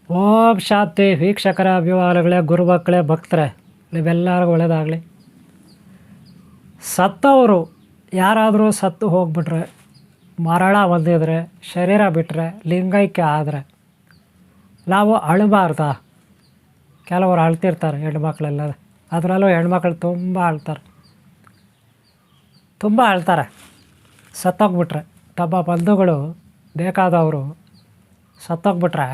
ಓಂ ಶಾಂತಿ. ವೀಕ್ಷಕರ ಅಭಿಮಾನಿಗಳೇ, ಗುರುಮಕ್ಕಳೇ, ಭಕ್ತರೇ, ನೀವೆಲ್ಲರಿಗೂ ಒಳ್ಳೆಯದಾಗಲಿ. ಸತ್ತವರು ಯಾರಾದರೂ ಸತ್ತು ಹೋಗ್ಬಿಟ್ರೆ, ಮರಣ ಹೊಂದಿದ್ರೆ, ಶರೀರ ಬಿಟ್ಟರೆ, ಲಿಂಗೈಕ್ಯ ಆದರೆ ನಾವು ಅಳಬಾರ್ದಾ? ಕೆಲವರು ಅಳ್ತಿರ್ತಾರೆ, ಹೆಣ್ಮಕ್ಳೆಲ್ಲ. ಅದರಲ್ಲೂ ಹೆಣ್ಮಕ್ಳು ತುಂಬ ಅಳ್ತಾರೆ ಸತ್ತೋಗ್ಬಿಟ್ರೆ. ತಮ್ಮ ಬಂಧುಗಳು ಬೇಕಾದವರು ಸತ್ತೋಗ್ಬಿಟ್ರೆ,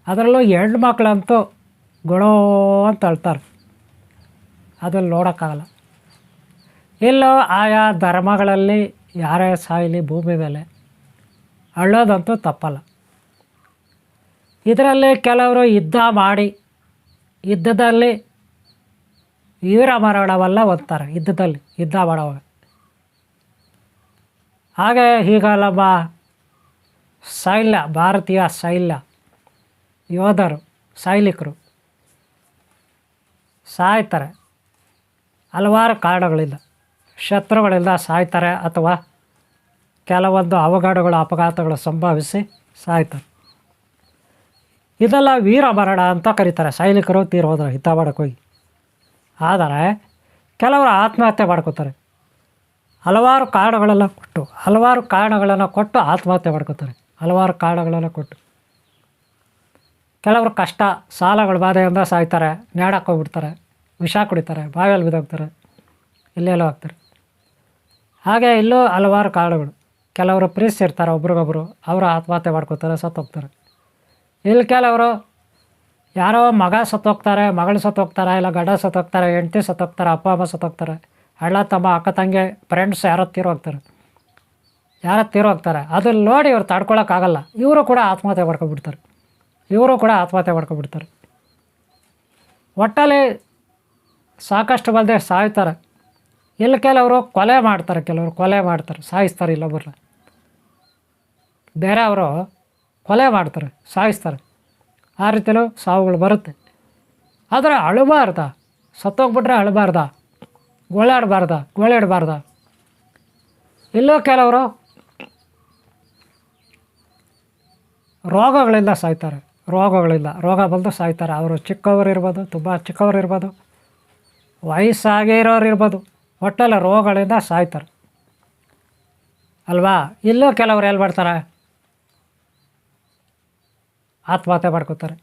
ಅದರಲ್ಲೂ ಹೆಣ್ಮಕ್ಳಂತೂ ಗೊಳೋ ಅಂತ ಅಳ್ತಾರೆ. ಅದಲ್ಲಿ ನೋಡೋಕ್ಕಾಗಲ್ಲ. ಇಲ್ಲೋ ಆಯಾ ಧರ್ಮಗಳಲ್ಲಿ ಯಾರೇ ಸಾಯಲಿ ಭೂಮಿ ಮೇಲೆ ಅಳ್ಳೋದಂತೂ ತಪ್ಪಲ್ಲ. ಇದರಲ್ಲಿ ಕೆಲವರು ಯುದ್ಧ ಮಾಡಿ ಯುದ್ಧದಲ್ಲಿ ವೀರ ಮರಣವೆಲ್ಲ ಹೊಂದ್ತಾರೆ. ಯುದ್ಧ ಮಾಡೋವಾಗ ಹಾಗೆ ಈಗ ನಮ್ಮ ಭಾರತೀಯ ಯೋಧರು, ಸೈನಿಕರು ಸಾಯ್ತಾರೆ. ಹಲವಾರು ಕಾರಣಗಳಿಂದ, ಶತ್ರುಗಳಿಂದ ಸಾಯ್ತಾರೆ, ಅಥವಾ ಕೆಲವೊಂದು ಅಪಘಾತಗಳು ಸಂಭವಿಸಿ ಸಾಯ್ತಾರೆ. ಇದೆಲ್ಲ ವೀರ ಮರಣ ಅಂತ ಕರೀತಾರೆ. ಸೈನಿಕರು ತೀರೋದ್ರೆ ಯುದ್ಧ ಮಾಡೋಕ್ಕೆ ಹೋಗಿ. ಆದರೆ ಕೆಲವರು ಆತ್ಮಹತ್ಯೆ ಮಾಡ್ಕೋತಾರೆ. ಹಲವಾರು ಕಾರಣಗಳನ್ನು ಕೊಟ್ಟು ಆತ್ಮಹತ್ಯೆ ಮಾಡ್ಕೋತಾರೆ. ಹಲವಾರು ಕಾರಣಗಳನ್ನು ಕೊಟ್ಟು ಕೆಲವರು ಕಷ್ಟ, ಸಾಲಗಳ ಬಾಧೆಯಿಂದ ಸಾಯ್ತಾರೆ, ನೇಣಕ್ಕೆ ಹೋಗ್ಬಿಡ್ತಾರೆ, ವಿಷ ಕುಡಿತಾರೆ, ಬಾವಿಯಲ್ಲಿ ಬಿದ್ದೋಗ್ತಾರೆ, ಇಲ್ಲೆಲ್ಲೋ ಹೋಗ್ತಾರೆ. ಹಾಗೆ ಇಲ್ಲೂ ಹಲವಾರು ಕಾರಣಗಳು. ಕೆಲವರು ಪ್ರೀತಿಸಿರ್ತಾರೆ ಒಬ್ರಿಗೊಬ್ಬರು, ಅವರು ಆತ್ಮಹತ್ಯೆ ಮಾಡ್ಕೋತಾರೆ, ಸತ್ತೋಗ್ತಾರೆ. ಇಲ್ಲಿ ಕೆಲವರು ಯಾರೋ ಮಗ ಸತ್ತೋಗ್ತಾರೆ, ಮಗಳು ಸತ್ತೋಗ್ತಾರೆ, ಇಲ್ಲ ಗಂಡ ಸತ್ತೋಗ್ತಾರೆ, ಹೆಂಡತಿ ಸತ್ತೋಗ್ತಾರೆ, ಅಪ್ಪ ಅಮ್ಮ ಸತ್ತೋಗ್ತಾರೆ, ಅಣ್ಣ ತಮ್ಮ ಅಕ್ಕ ತಂಗಿ ಫ್ರೆಂಡ್ಸ್ ಯಾರೋ ತೀರೋಗ್ತಾರೆ. ಅದನ್ನು ನೋಡಿ ಇವ್ರು ತಡ್ಕೊಳಕ್ಕಾಗಲ್ಲ, ಇವರು ಕೂಡ ಆತ್ಮಹತ್ಯೆ ಮಾಡ್ಕೊಬಿಡ್ತಾರೆ. ಒಟ್ಟಲ್ಲಿ ಸಾಕಷ್ಟು ಮಂದಿ ಸಾಯ್ತಾರೆ. ಇಲ್ಲಿ ಕೆಲವರು ಕೊಲೆ ಮಾಡ್ತಾರೆ, ಸಾಯಿಸ್ತಾರೆ. ಇಲ್ಲೊಬ್ಬರನ್ನ ಬೇರೆಯವರು ಕೊಲೆ ಮಾಡ್ತಾರೆ, ಸಾಯಿಸ್ತಾರೆ. ಆ ರೀತಿಯಲ್ಲೂ ಸಾವುಗಳು ಬರುತ್ತೆ. ಆದರೆ ಅಳಬಾರ್ದ? ಸತ್ತೋಗ್ಬಿಟ್ರೆ ಅಳಬಾರ್ದ? ಗೋಳಾಡಬಾರ್ದ? ಇಲ್ಲೂ ಕೆಲವರು ರೋಗಗಳಿಂದ ಸಾಯ್ತಾರೆ. ರೋಗ ಬಂದು ಸಾಯ್ತಾರೆ. ಅವರು ಚಿಕ್ಕವರಿರ್ಬೋದು, ತುಂಬ ಚಿಕ್ಕವರಿರ್ಬೋದು, ವಯಸ್ಸಾಗಿರೋರು ಇರ್ಬೋದು, ಒಟ್ಟಲ್ಲಿ ರೋಗಗಳಿಂದ ಸಾಯ್ತಾರೆ ಅಲ್ವಾ? ಇಲ್ಲೂ ಕೆಲವರು ಎಲ್ಲಿ ಮಾಡ್ತಾರೆ? ಆತ್ಮಹತ್ಯೆ ಮಾಡ್ಕೋತಾರೆ,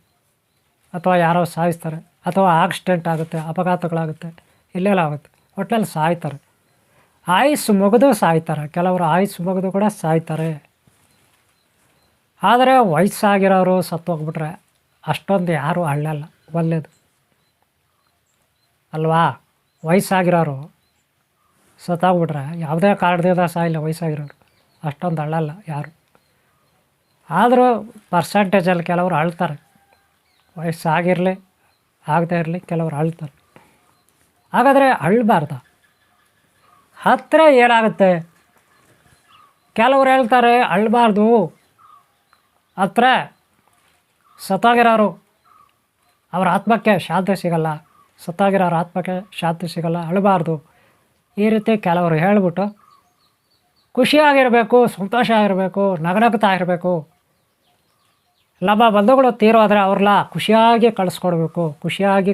ಅಥವಾ ಯಾರೋ ಸಾಯಿಸ್ತಾರೆ, ಅಥವಾ ಆಕ್ಸಿಡೆಂಟ್ ಆಗುತ್ತೆ, ಅಪಘಾತಗಳಾಗುತ್ತೆ, ಇಲ್ಲೆಲ್ಲ ಆಗುತ್ತೆ. ಒಟ್ಟಲ್ಲಿ ಸಾಯ್ತಾರೆ. ಆಯುಸ್ಸು ಮುಗಿದು ಸಾಯ್ತಾರೆ. ಕೆಲವರು ಆಯುಸ್ಸು ಮುಗಿದು ಕೂಡ ಸಾಯ್ತಾರೆ. ಆದರೆ ವಯಸ್ಸಾಗಿರೋರು ಸತ್ತೋಗ್ಬಿಟ್ರೆ ಅಷ್ಟೊಂದು ಯಾರೂ ಅಳ್ಳಲ್ಲ, ಒಳ್ಳೆಯದು ಅಲ್ವಾ? ವಯಸ್ಸಾಗಿರೋರು ಸತ್ತೋಗ್ಬಿಟ್ರೆ ಯಾವುದೇ ಕಾರಣದಿಂದ ಸಾಯಿಲ್ಲ, ವಯಸ್ಸಾಗಿರೋರು ಅಷ್ಟೊಂದು ಅಳ್ಳಲ್ಲ ಯಾರು. ಆದರೂ ಪರ್ಸೆಂಟೇಜಲ್ಲಿ ಕೆಲವರು ಅಳ್ತಾರೆ. ವಯಸ್ಸಾಗಿರಲಿ ಆಗದೇ ಇರಲಿ, ಕೆಲವರು ಅಳ್ತಾರೆ. ಹಾಗಾದರೆ ಅಳಬಾರ್ದ? ಹತ್ತಿರ ಏನಾಗುತ್ತೆ? ಕೆಲವ್ರು ಹೇಳ್ತಾರೆ ಅಳಬಾರ್ದು. ಹತ್ತಿರ ಸತ್ತೋಗಿರೋರು ಅವ್ರ ಆತ್ಮಕ್ಕೆ ಶಾಂತಿ ಸಿಗಲ್ಲ, ಅಳಬಾರ್ದು. ಈ ರೀತಿ ಕೆಲವರು ಹೇಳ್ಬಿಟ್ಟು ಖುಷಿಯಾಗಿರಬೇಕು, ಸಂತೋಷ ಆಗಿರಬೇಕು, ನಗನಗ್ತಾ ಇರಬೇಕು. ನಮ್ಮ ಬಂಧುಗಳು ತೀರೋದ್ರೆ ಅವ್ರನ್ನ ಖುಷಿಯಾಗಿ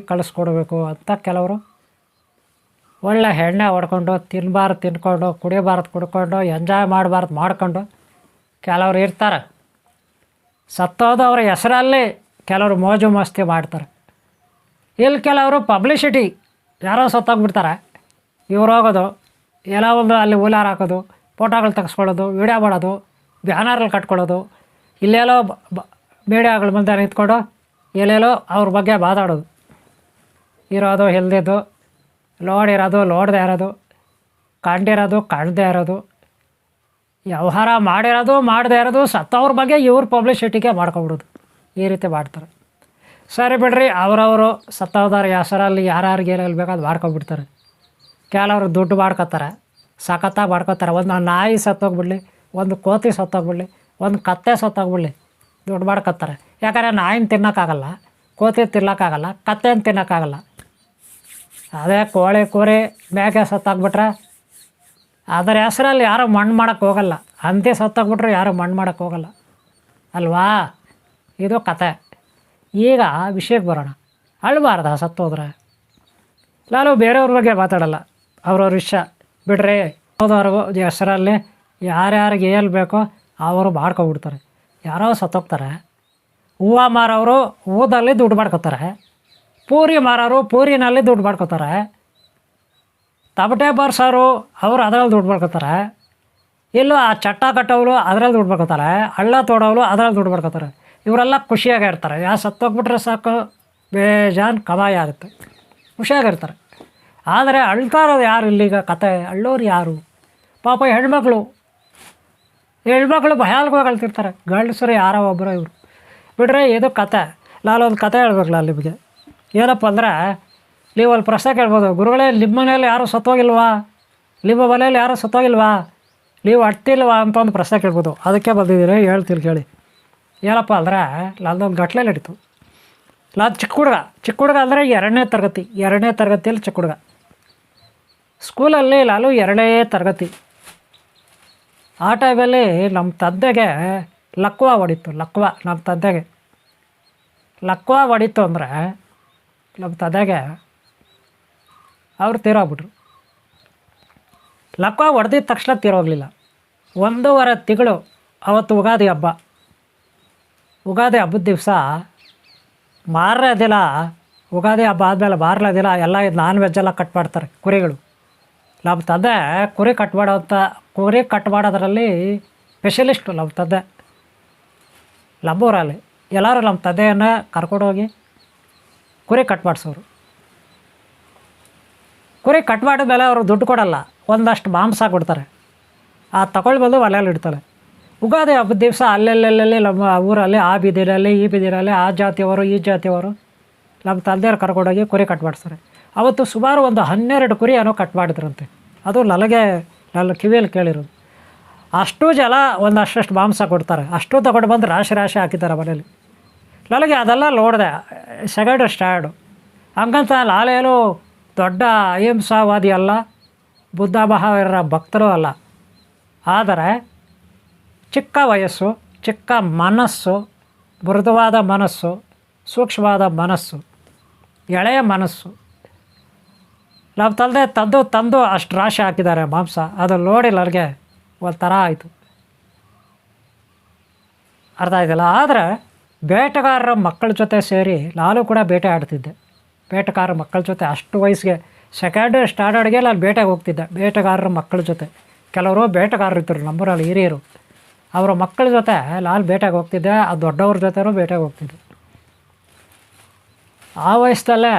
ಕಳಿಸ್ಕೊಡ್ಬೇಕು ಅಂತ ಕೆಲವರು ಒಳ್ಳೆ ಎಣ್ಣೆ ಹೊಡ್ಕೊಂಡು, ತಿನ್ಕೊಂಡು, ಕುಡಿಕೊಂಡು, ಎಂಜಾಯ್ ಮಾಡ್ಕೊಂಡು ಕೆಲವರು ಇರ್ತಾರೆ. ಸತ್ತೋದವ್ರ ಹೆಸರಲ್ಲಿ ಕೆಲವರು ಮೋಜು ಮಸ್ತಿ ಮಾಡ್ತಾರೆ. ಇಲ್ಲಿ ಕೆಲವರು ಪಬ್ಲಿಸಿಟಿ, ಯಾರೋ ಸತ್ತೋಗ್ಬಿಡ್ತಾರೆ, ಇವ್ರು ಹೋಗೋದು, ಎಲ್ಲೋ ಒಂದು ಅಲ್ಲಿ ಹೂಲಾರ ಹಾಕೋದು, ಫೋಟೋಗಳು ತೆಗೆಸ್ಕೊಳ್ಳೋದು, ವೀಡಿಯೋ ಮಾಡೋದು, ಬ್ಯಾನರ್ಗಳು ಕಟ್ಕೊಳ್ಳೋದು, ಇಲ್ಲೆಲ್ಲೋ ಮೀಡಿಯಾಗಳ ಮುಂದೆ ನಿಂತ್ಕೊಂಡು ಎಲ್ಲೆಲ್ಲೋ ಅವ್ರ ಬಗ್ಗೆ ಮಾತಾಡೋದು, ಇರೋದು ಇಲ್ದಿದ್ದು, ನೋಡಿರೋದು ನೋಡದೇ ಇರೋದು, ಕಂಡಿರೋದು ಕಾಣದೇ ಇರೋದು, ವ್ಯವಹಾರ ಮಾಡಿರೋದು ಮಾಡದೇ ಇರೋದು, ಸತ್ತವ್ರ ಬಗ್ಗೆ ಇವ್ರ ಪಬ್ಲಿಸಿಟಿಗೆ ಮಾಡ್ಕೊಬಿಡೋದು. ಈ ರೀತಿ ಮಾಡ್ತಾರೆ. ಸರಿ ಬಿಡ್ರಿ, ಅವರವರು ಸತ್ತೋದವ್ರ ಹೆಸರಲ್ಲಿ ಯಾರ್ಯಾರಿಗೆ ಏನೇನು ಬೇಕಾದ್ರು ಮಾಡ್ಕೊಬಿಡ್ತಾರೆ. ಕೆಲವರು ದುಡ್ಡು ಮಾಡ್ಕೊತಾರೆ, ಸಖತ್ತಾಗಿ ಮಾಡ್ಕೊತಾರೆ. ಒಂದು ನಾಯಿ ಸತ್ತೋಗ್ಬಿಡ್ಲಿ, ಒಂದು ಕೋತಿ ಸತ್ತೋಗ್ಬಿಡ್ಲಿ, ಒಂದು ಕತ್ತೆ ಸತ್ತೋಗ್ಬಿಡ್ಲಿ, ದುಡ್ಡು ಮಾಡ್ಕೊತಾರೆ. ಯಾಕಂದರೆ ನಾಯಿನ ತಿನ್ನೋಕ್ಕಾಗಲ್ಲ, ಕೋತಿ ತಿನ್ನೋಕ್ಕಾಗಲ್ಲ, ಕತ್ತೆನ ತಿನ್ನೋಕ್ಕಾಗಲ್ಲ. ಅದೇ ಕೋಳಿ ಕುರಿ ಮೇಕೆ ಸತ್ತೋಗ್ಬಿಟ್ರೆ ಅದರ ಹೆಸರಲ್ಲಿ ಯಾರೂ ಮಣ್ಣು ಮಾಡೋಕ್ಕೆ ಹೋಗಲ್ಲ. ಹಂದಿ ಸತ್ತೋಗ್ಬಿಟ್ರೆ ಯಾರೂ ಮಣ್ಣು ಮಾಡೋಕ್ಕೆ ಹೋಗಲ್ಲ ಅಲ್ವಾ? ಇದು ಕತೆ. ಈಗ ವಿಷಯಕ್ಕೆ ಬರೋಣ. ಅಳಬಾರ್ದ ಸತ್ತೋದ್ರೆ? ನಾನು ಬೇರೆಯವ್ರ ಬಗ್ಗೆ ಮಾತಾಡಲ್ಲ, ಅವ್ರವ್ರ ವಿಷಯ ಬಿಡ್ರಿ. ಹೋದವ್ರಿಗೂ ಹೆಸರಲ್ಲಿ ಯಾರ್ಯಾರಿಗೆ ಏನು ಬೇಕೋ ಅವರು ಮಾಡ್ಕೊಬಿಡ್ತಾರೆ. ಯಾರೋ ಸತ್ತೋಗ್ತಾರೆ, ಹೂವು ಮಾರೋರು ಹೂದಲ್ಲಿ ದುಡ್ಡು ಮಾಡ್ಕೊತಾರೆ, ಪೂರಿ ಮಾರೋರು ಪೂರಿನಲ್ಲಿ ದುಡ್ಡು ಮಾಡ್ಕೊತಾರೆ, ತಮಟೆ ಬರ್ಸೋರು ಅವರು ಅದರಲ್ಲಿ ದುಡ್ಡು ಮಾಡ್ಕೊತಾರೆ, ಇಲ್ಲೂ ಆ ಚಟ್ಟ ಕಟ್ಟೋರು ಅದರಲ್ಲಿ ದುಡ್ಡು ಮಾಡ್ಕೊತಾರೆ, ಹಳ್ಳ ತೋಡೋರು ಅದರಲ್ಲಿ ದುಡ್ಡು ಮಾಡ್ಕೊತಾರೆ. ಇವರೆಲ್ಲ ಖುಷಿಯಾಗಿರ್ತಾರೆ. ಯಾರು ಸತ್ತೋಗ್ಬಿಟ್ರೆ ಸಾಕು ಬೇಜಾನ್ ಕಮಾಯಿ ಆಗುತ್ತೆ, ಖುಷಿಯಾಗಿರ್ತಾರೆ. ಆದರೆ ಅಳ್ತಾ ಇರೋದು ಯಾರು ಇಲ್ಲೀಗ? ಕತೆ ಅಳ್ಳೋರು ಯಾರು? ಪಾಪ ಹೆಣ್ಮಕ್ಳು ಭಯಾಲ್ಕವಾಗಿ ಅಳ್ತಿರ್ತಾರೆ. ಗಂಡಸರು ಯಾರೋ ಒಬ್ಬರು ಇವರು ಬಿಡ್ರೆ. ಇದು ಕತೆ. ನಾನೊಂದು ಕತೆ ಹೇಳ್ಬೇಕಲ್ಲ ನಿಮಗೆ. ಏನಪ್ಪ ಅಂದರೆ, ನೀವು ಅಲ್ಲಿ ಪ್ರಶ್ನೆ ಕೇಳ್ಬೋದು, ಗುರುಗಳೇ ನಿಮ್ಮ ಮನೇಲಿ ಯಾರೂ ಸತ್ತೋಗಿಲ್ವಾ, ನಿಮ್ಮ ಮನೇಲಿ ಯಾರೂ ಸತ್ತೋಗಿಲ್ವಾ, ನೀವು ಅಟ್ಟಿಲ್ವಾ ಅಂತ ಒಂದು ಪ್ರಶ್ನೆ ಕೇಳ್ಬೋದು. ಅದಕ್ಕೆ ಬಂದಿದ್ದೀನಿ, ಹೇಳ್ತೀನಿ ಕೇಳಿ. ಏನಪ್ಪ ಅಂದರೆ, ನಂದೊಂದು ಘಟ್ಲೆ ನಡೀತು. ನಾನು ಚಿಕ್ಕ ಹುಡುಗ ಅಂದರೆ ಎರಡನೇ ತರಗತಿಯಲ್ಲಿ ಚಿಕ್ಕ ಹುಡುಗ. ಸ್ಕೂಲಲ್ಲಿ ನಾನು 2ನೇ ತರಗತಿ. ಆ ಟೈಮಲ್ಲಿ ನಮ್ಮ ತಂದೆಗೆ ಲಕ್ವ ಹೊಡಿತು. ನಮ್ಮ ತಂದೆಗೆ ಲಕ್ವ ಹೊಡಿತು ಅಂದರೆ ನಮ್ಮ ತಂದೆಗೆ ಅವ್ರು ತೀರೋಗ್ಬಿಟ್ರು. ಲಕ್ವ ಹೊಡೆದಿದ್ದ ತಕ್ಷಣ ತೀರೋಗಲಿಲ್ಲ. 1.5 ತಿಂಗಳು. ಅವತ್ತು ಯುಗಾದಿ ಹಬ್ಬದ ದಿವಸ ಮಾರನೇ ದಿನ, ಯುಗಾದಿ ಹಬ್ಬ ಆದಮೇಲೆ ಮಾರನೇ ದಿನ ಎಲ್ಲ ಇದು ನಾನ್ ವೆಜ್ಜೆಲ್ಲ ಕಟ್ ಮಾಡ್ತಾರೆ ಕುರಿಗಳು. ನಮ್ಮ ತಂದೆ ಕುರಿ ಕಟ್ ಮಾಡೋದ್ರಲ್ಲಿ ಸ್ಪೆಷಲಿಸ್ಟು ನಮ್ಮ ತಂದೆ. ನಮ್ಮೂರಲ್ಲಿ ಎಲ್ಲರೂ ನಮ್ಮ ತಂದೆಯನ್ನು ಕರ್ಕೊಂಡೋಗಿ ಕುರಿ ಕಟ್ ಮಾಡಿಸೋರು. ಕುರಿ ಕಟ್ ಮಾಡಿದ್ಮೇಲೆ ಅವರು ದುಡ್ಡು ಕೊಡೋಲ್ಲ, ಒಂದಷ್ಟು ಮಾಂಸ ಕೊಡ್ತಾರೆ. ತಗೊಳ್ಳಿ ಬಂದು ಒಲೆಯಲ್ಲಿ ಇಡ್ತಾರೆ. ಯುಗಾದಿ ಹಬ್ಬದ ದಿವಸ ಅಲ್ಲೆಲ್ಲೆಲ್ಲಿ ನಮ್ಮ ಊರಲ್ಲಿ ಆ ಬೀದಿನಲ್ಲಿ ಈ ಬೀದಿನಲ್ಲಿ ಆ ಜಾತಿಯವರು ಈ ಜಾತಿಯವರು ನಮ್ಮ ತಂದೆಯವ್ರು ಕರ್ಕೊಂಡೋಗಿ ಕುರಿ ಕಟ್ ಮಾಡಿಸ್ತಾರೆ. ಅವತ್ತು ಸುಮಾರು ಒಂದು 12 ಕುರಿ ಏನೋ ಕಟ್ ಮಾಡಿದ್ರಂತೆ. ಅದು ನನ್ನ ಕಿವಿಯಲ್ಲಿ ಕೇಳಿರೋದು. ಅಷ್ಟು ಜನ ಒಂದಷ್ಟು ಮಾಂಸ ಕೊಡ್ತಾರೆ. ಅಷ್ಟು ತಗೊಂಡು ಬಂದು ರಾಶಿ ಹಾಕಿದ್ದಾರೆ ಮನೇಲಿ. ನನಗೆ ಅದೆಲ್ಲ ನೋಡಿದೆ. Second stand. ಹಂಗಂತ ನಾನೇನು ದೊಡ್ಡ ಅಹಿಂಸಾವಾದಿ ಅಲ್ಲ, ಬುದ್ಧ ಮಹಾವೀರರ ಭಕ್ತರೂ ಅಲ್ಲ. ಆದರೆ ಚಿಕ್ಕ ವಯಸ್ಸು, ಚಿಕ್ಕ ಮನಸ್ಸು, ಮೃದುವಾದ ಮನಸ್ಸು, ಸೂಕ್ಷ್ಮವಾದ ಮನಸ್ಸು, ಎಳೆಯ ಮನಸ್ಸು. ನಮ್ಮ ತಂದೆ ತಂದು ಅಷ್ಟು ರಾಶಿ ಹಾಕಿದ್ದಾರೆ ಮಾಂಸ. ಅದು ನೋಡಿ ನನಗೆ ಒಂಥರ ಆಯಿತು. ಅರ್ಥ ಆಯ್ತಲ್ಲ. ಆದರೆ ಬೇಟೆಗಾರರ ಮಕ್ಕಳ ಜೊತೆ ಸೇರಿ ನಾನು ಕೂಡ ಬೇಟೆ ಆಡ್ತಿದ್ದೆ. ಬೇಟೆಗಾರರ ಮಕ್ಕಳ ಜೊತೆ ಅಷ್ಟು ವಯಸ್ಸಿಗೆ ಸೆಕೆಂಡ್ ಸ್ಟ್ಯಾಂಡರ್ಡ್ಗೆ ನಾನು ಬೇಟೆಗೆ ಹೋಗ್ತಿದ್ದೆ. ಬೇಟೆಗಾರರ ಮಕ್ಕಳ ಜೊತೆ ಕೆಲವರು ಬೇಟೆಗಾರರು ಇದ್ದರು ನಮ್ಮೂರಲ್ಲಿ ಹಿರಿಯರು. ಅವರ ಮಕ್ಕಳ ಜೊತೆ ನಾನು ಬೇಟೆಗೆ ಹೋಗ್ತಿದ್ದೆ. ಆ ದೊಡ್ಡವ್ರ ಜೊತೆನೂ ಬೇಟೆಗೆ ಹೋಗ್ತಿದ್ದೆ. ಆ ವಯಸ್ಸಲ್ಲೇ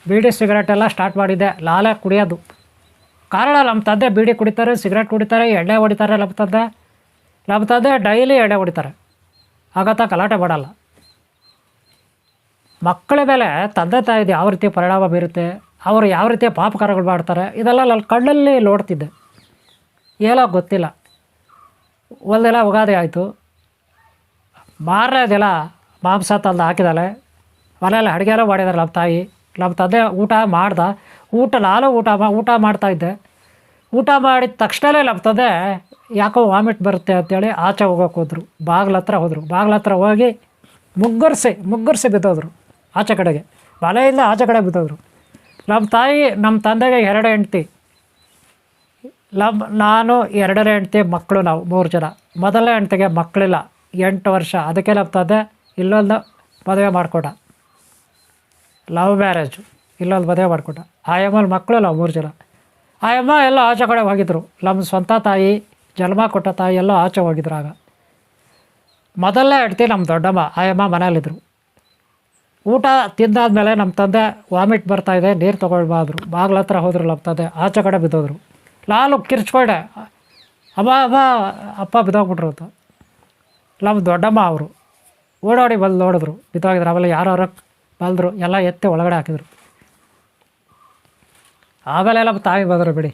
ಬೀಡಿ ಸಿಗರೇಟೆಲ್ಲ ಸ್ಟಾರ್ಟ್ ಮಾಡಿದ್ದೆ. ನಾನೇ ಕುಡಿಯೋದು. ಕಾರಣ ನಮ್ಮ ತಂದೆ ಬೀಡಿ ಕುಡಿತಾರೆ, ಸಿಗರೇಟ್ ಕುಡಿತಾರೆ, ಎಣ್ಣೆ ಹೊಡಿತಾರೆ. ನಮ್ಮ ತಂದೆ ಡೈಲಿ ಎಣ್ಣೆ ಹೊಡಿತಾರೆ. ಆಗತ್ತ ಗಲಾಟೆ ಮಾಡಲ್ಲ. ಮಕ್ಕಳ ಮೇಲೆ ತಂದೆ ತಾಯಿದು ಯಾವ ರೀತಿ ಪರಿಣಾಮ ಬೀರುತ್ತೆ, ಅವರು ಯಾವ ರೀತಿ ಪಾಪಕಾರಗಳು ಮಾಡ್ತಾರೆ, ಇದೆಲ್ಲ ನನ್ನ ಕಣ್ಣಲ್ಲಿ ನೋಡ್ತಿದ್ದೆ. ಏನೋ ಗೊತ್ತಿಲ್ಲ. ಒಂದಿನ ಯುಗಾದಿ ಆಯಿತು. ಮಾರನೇ ದಿನ ಮಾಂಸ ತಂದು ಹಾಕಿದಾಳೆ. ಮನೆಯಲ್ಲಿ ಅಡುಗೆನೂ ಮಾಡಿದ್ದಾರೆ ನಮ್ಮ ತಾಯಿ. ನಮ್ಮ ತಂದೆ ನಾನು ಊಟ ಮಾಡ್ತಾಯಿದ್ದೆ. ಊಟ ಮಾಡಿದ ತಕ್ಷಣವೇ ನಮ್ಮ ತಂದೆ ಯಾಕೋ ವಾಮಿಟ್ ಬರುತ್ತೆ ಅಂತೇಳಿ ಆಚೆ ಹೋಗೋಕೆ ಹೋದರು. ಬಾಗ್ಲ ಹತ್ರ ಹೋಗಿ ಮುಗ್ಗರಿಸಿ ಬಿದ್ದೋದ್ರು ಆಚೆ ಕಡೆಗೆ. ಮನೆಯಿಂದ ಆಚೆ ಕಡೆ ಬಿದ್ದೋದ್ರು. ನಮ್ಮ ತಂದೆಗೆ 2 ಹೆಂಡ್ತಿ, ನಾನು 2ನೇ ಹೆಂಡ್ತಿ, ಮಕ್ಕಳು ನಾವು 3 ಜನ. ಮೊದಲನೇ ಹೆಂಡ್ತಿಗೆ ಮಕ್ಕಳಿಲ್ಲ, 8 ವರ್ಷ. ಅದಕ್ಕೆ ನಮ್ಮ ತಂದೆ ಇಲ್ಲೊಂದು ಮದುವೆ ಮಾಡಿಕೊಟ್ಟ. Love marriage. ಇಲ್ಲೊಂದು ಮದುವೆ ಮಾಡಿಕೊಟ್ಟ. ಆ ಅಮ್ಮನ ಮಕ್ಕಳು ನಾವು 3 ಜನ. ಆ ಅಮ್ಮ ಎಲ್ಲ ಆಚೆ ಕಡೆ ಹೋಗಿದ್ರು. ನಮ್ಮ ಸ್ವಂತ ತಾಯಿ, ಜನ್ಮ ಕೊಟ್ಟ ತಾಯಿ ಎಲ್ಲ ಆಚೆ ಹೋಗಿದ್ರು. ಆಗ ಮೊದಲನೇ ಹೆಂಡ್ತಿ ನಮ್ಮ ದೊಡ್ಡಮ್ಮ, ಆ ಅಮ್ಮ ಮನೇಲಿದ್ದರು. ಊಟ ತಿಂದಾದ್ಮೇಲೆ ನಮ್ಮ ತಂದೆ ವಾಮಿಟ್ ಬರ್ತಾಯಿದೆ, ನೀರು ತೊಗೊಳ್ಬಾದ್ರು. ಬಾಗ್ಲ ಹತ್ರ ಹೋದರು. ನಮ್ಮ ತಂದೆ ಆಚೆ ಕಡೆ ಬಿದ್ದೋದ್ರು. ನಾನು ಕಿರ್ಚ್ಕೊಂಡೆ, ಅಪ್ಪ ಬಿದ್ದೋಗ್ಬಿಟ್ರು ಅಂತ. ನಮ್ಮ ದೊಡ್ಡಮ್ಮ ಅವರು ಓಡಾಡಿ ಬಂದು ನೋಡಿದ್ರು, ಬಿದ್ದೋಗಿದ್ರು. ಆಮೇಲೆ ಯಾರು ಬಂದರು, ಎಲ್ಲ ಎತ್ತಿ ಒಳಗಡೆ ಹಾಕಿದ್ರು. ಆಮೇಲೆ ನಮ್ಮ ತಾಯಿ ಬಂದರು ಬಿಡಿ.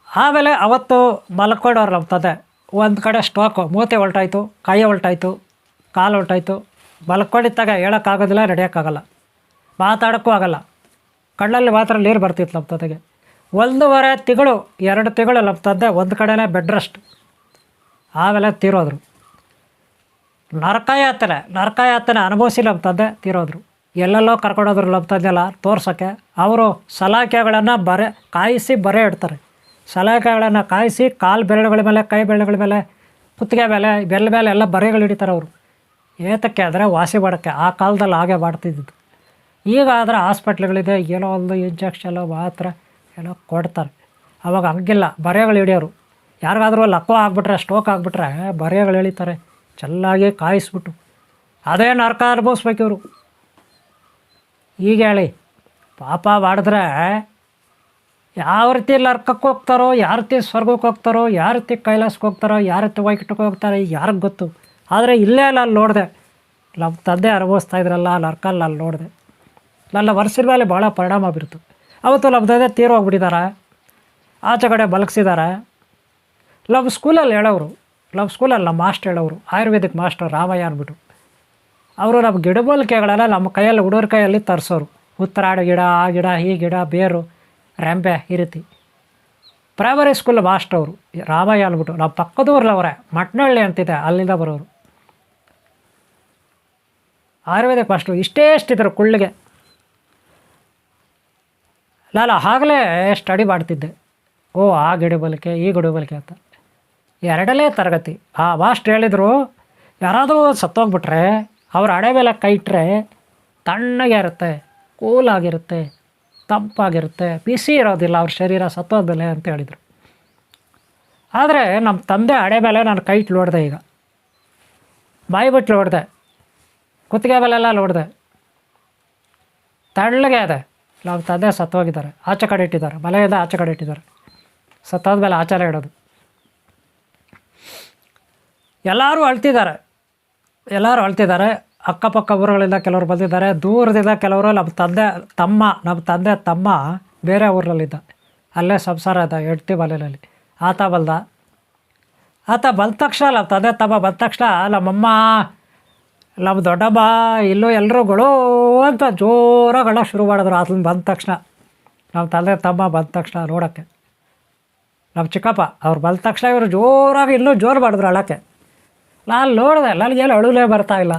ಆಮೇಲೆ ಅವತ್ತು ಮಲ್ಕೊಂಡವ್ರು ನಮ್ಮ ತಂದೆ. ಒಂದು ಕಡೆ ಸ್ಟ್ರೋಕು, ಮೂತೆ ಹೊಲ್ಟಾಯ್ತು, ಕೈ ಹೊಲ್ಟಾಯ್ತು, ಕಾಲು ಹೊಲ್ಟಾಯ್ತು. ಮಲ್ಕೊಂಡಿದ್ದಾಗ ಹೇಳೋಕ್ಕಾಗೋದಿಲ್ಲ, ನಡೆಯೋಕ್ಕಾಗಲ್ಲ, ಮಾತಾಡೋಕ್ಕೂ ಆಗೋಲ್ಲ. ಕಣ್ಣಲ್ಲಿ ಮಾತ್ರ ನೀರು ಬರ್ತಿತ್ತು ನಮ್ಮ ತಂದೆಗೆ. 1.5 ತಿಂಗಳು 2 ತಿಂಗಳು ನಮ್ಮ ತಂದೆ ಒಂದು ಕಡೆನೇ ಬೆಡ್ ರೆಸ್ಟ್. ಆಮೇಲೆ ತೀರೋದ್ರು. ನರಕ ಯಾತನೆ ಅನುಭವಿಸಿ ನಮ್ಮ ತಂದೆ ತೀರೋದ್ರು. ಎಲ್ಲೆಲ್ಲೋ ಕರ್ಕೊಂಡೋದ್ರು ನಮ್ಮ ತಂದೆಲ್ಲ ತೋರ್ಸೋಕ್ಕೆ. ಅವರು ಸಲಾಕೆಗಳನ್ನು ಕಾಯಿಸಿ ಬರೆ ಇಡ್ತಾರೆ. ಸಲಾಕೆಗಳನ್ನು ಕಾಯಿಸಿ ಕಾಲು ಬೆರಳುಗಳ ಮೇಲೆ, ಕೈ ಬೆರಳುಗಳ ಮೇಲೆ, ಕುತ್ತಿಗೆ ಮೇಲೆ, ಬೆಲ್ಲ ಮೇಲೆ ಎಲ್ಲ ಬರೆಗಳು ಹಿಡಿತಾರೆ ಅವರು. ಏತಕ್ಕೆ ಅಂದರೆ ವಾಸಿ ಮಾಡೋಕ್ಕೆ. ಆ ಕಾಲದಲ್ಲಿ ಹಾಗೆ ಮಾಡ್ತಿದ್ದು. ಈಗ ಆದರೆ ಹಾಸ್ಪಿಟ್ಲ್ಗಳಿದೆ, ಏನೋ ಒಂದು ಇಂಜೆಕ್ಷನ್ನು ಮಾತ್ರ ಏನೋ ಕೊಡ್ತಾರೆ. ಅವಾಗ ಹಂಗಿಲ್ಲ, ಬರೆಗಳು ಹಿಡಿಯೋರು. ಯಾರಿಗಾದ್ರೂ ಲಕ್ವ ಆಗಿಬಿಟ್ರೆ, ಸ್ಟ್ರೋಕ್ ಆಗಿಬಿಟ್ರೆ ಬರೆಗಳು ಎಳಿತಾರೆ ಚೆನ್ನಾಗಿ ಕಾಯಿಸ್ಬಿಟ್ಟು. ಅದೇ ನರಕ ಅನುಭವಿಸ್ಬೇಕು ಇವರು. ಈಗ ಹೇಳಿ ಪಾಪ ಮಾಡಿದ್ರೆ ಯಾವ ರೀತಿ ನರ್ಕಕ್ಕೆ ಹೋಗ್ತಾರೋ, ಯಾವ ರೀತಿ ಸ್ವರ್ಗಕ್ಕೆ ಹೋಗ್ತಾರೋ, ಯಾವ ರೀತಿ ಕೈಲಾಸಕ್ಕೆ ಹೋಗ್ತಾರೋ, ಯಾವ ರೀತಿ ವೈಕುಂಠಕ್ಕೆ ಹೋಗ್ತಾರೆ ಯಾರಿಗೆ ಗೊತ್ತು. ಆದರೆ ಇಲ್ಲೇ ಅಲ್ಲಿ ನೋಡಿದೆ, ನಮ್ಮ ತಂದೆ ಅನುಭವಿಸ್ತಾ ಇದ್ರಲ್ಲ ನರ್ಕಲ್ಲಿ ಅಲ್ಲಿ ನೋಡಿದೆ. ನನ್ನ ವರ್ಷದ ಮೇಲೆ ಭಾಳ ಪರಿಣಾಮ ಬೀರ್ತು. ಅವತ್ತು ನಮ್ಮ ತಂದೆ ತೀರೋಗ್ಬಿಟ್ಟಿದ್ದಾರೆ, ಆಚೆ ಕಡೆ ಬಲಗಿಸಿದ್ದಾರೆ. ನಮ್ಮ ಸ್ಕೂಲಲ್ಲಿ ಹೇಳೋರು, ನಮ್ಮ ಸ್ಕೂಲಲ್ಲಿ ನಮ್ಮ ಮಾಸ್ಟರ್ ಹೇಳೋರು, ಆಯುರ್ವೇದಿಕ್ ಮಾಸ್ಟರ್ ರಾಮಯ್ಯ ಅಂದ್ಬಿಟ್ಟು. ಅವರು ನಮ್ಮ ಗಿಡಮೂಲಿಕೆಗಳೆಲ್ಲ ನಮ್ಮ ಕೈಯಲ್ಲಿ ಹುಡುಗರ ಕೈಯಲ್ಲಿ ತರಿಸೋರು. ಉತ್ತರಾಡಿ ಗಿಡ, ಆ ಗಿಡ, ಈ ಗಿಡ, ಬೇರು, ರೆಂಬೆ ಈ ರೀತಿ. ಪ್ರೈಮರಿ ಸ್ಕೂಲ್ ಮಾಸ್ಟರ್ ಅವರು ರಾಮಯ್ಯ ಅಂದ್ಬಿಟ್ಟು. ನಮ್ಮ ಪಕ್ಕದೂರಲ್ಲವರೇ ಮಟ್ನಳ್ಳಿ ಅಂತಿದೆ, ಅಲ್ಲಿಂದ ಬರೋರು ಆಯುರ್ವೇದಿಕ್ ಮಾಸ್ಟರು. ಇಷ್ಟೇ ಎಷ್ಟಿದ್ರು ಕುಳ್ಳಿಗೆ. ನಾನು ಆಗಲೇ ಸ್ಟಡಿ ಮಾಡ್ತಿದ್ದೆ. ಆ ಗಿಡಮೂಲಿಕೆ, ಈ ಗಿಡಮೂಲಿಕೆ ಅಂತ. 2ನೇ ತರಗತಿ. ಆ ಮಾಸ್ಟ್ರು ಹೇಳಿದರು, ಯಾರಾದರೂ ಸತ್ತೋಗ್ಬಿಟ್ರೆ ಅವ್ರ ಹಣೆ ಮೇಲೆ ಕೈ ಇಟ್ಟರೆ ತಣ್ಣಗೆ ಇರುತ್ತೆ, ಕೂಲಾಗಿರುತ್ತೆ, ತಂಪಾಗಿರುತ್ತೆ, ಬಿಸಿ ಇರೋದಿಲ್ಲ ಅವ್ರ ಶರೀರ ಸತ್ತೋದ್ಮೇಲೆ ಅಂತ ಹೇಳಿದರು. ಆದರೆ ನಮ್ಮ ತಂದೆ ಹಣೆ ಮೇಲೆ ನಾನು ಕೈ ಇಟ್ಟು ನೋಡಿದೆ. ಈಗ ಬಾಯಿ ಬಿಟ್ಟು ನೋಡಿದೆ, ಕುತ್ತಿಗೆ ಮೇಲೆಲ್ಲ ನೋಡಿದೆ, ತಣ್ಣಗೆ ಇದೆ. ನಮ್ಮ ತಂದೆ ಸತ್ತೋಗಿದ್ದಾರೆ, ಆಚೆ ಕಡೆ ಇಟ್ಟಿದ್ದಾರೆ, ಮನೆಯಿಂದ ಆಚೆ ಕಡೆ ಇಟ್ಟಿದ್ದಾರೆ. ಸತ್ತೋದ್ಮೇಲೆ ಆಚಾರ ಇಡೋದು. ಎಲ್ಲರೂ ಅಳ್ತಿದ್ದಾರೆ. ಅಕ್ಕಪಕ್ಕ ಊರುಗಳಿಂದ ಕೆಲವರು ಬಂದಿದ್ದಾರೆ, ದೂರದಿಂದ ಕೆಲವರು. ನಮ್ಮ ತಂದೆ ತಮ್ಮ ಬೇರೆ ಊರಲ್ಲಿದ್ದ, ಅಲ್ಲೇ ಸಂಸಾರ ಇದ್ದ ಹೆಂಡ್ತಿ ಮನೆಯಲ್ಲಿ. ಆತ ಬಂದ ತಕ್ಷಣ, ನಮ್ಮ ತಂದೆ ತಮ್ಮ ಬಂದ ತಕ್ಷಣ ನಮ್ಮಮ್ಮ, ನಮ್ಮ ದೊಡ್ಡಮ್ಮ, ಇಲ್ಲೂ ಎಲ್ಲರುಗಳು ಅಂತ ಜೋರಾಗಿ ಶುರು ಮಾಡಿದ್ರು. ಅದನ್ನ ಬಂದ ತಕ್ಷಣ, ನಮ್ಮ ತಂದೆ ತಮ್ಮ ಬಂದ ತಕ್ಷಣ ನೋಡೋಕ್ಕೆ. ನಮ್ಮ ಚಿಕ್ಕಪ್ಪ ಅವ್ರು ಬಂದ ತಕ್ಷಣ ಇವರು ಜೋರಾಗಿ ಇನ್ನೂ ಜೋರು ಮಾಡಿದ್ರು ಅಳೋಕ್ಕೆ. ನಾನು ನೋಡಿದೆ, ನನಗೇನು ಅಳುಲೇ ಬರ್ತಾಯಿಲ್ಲ,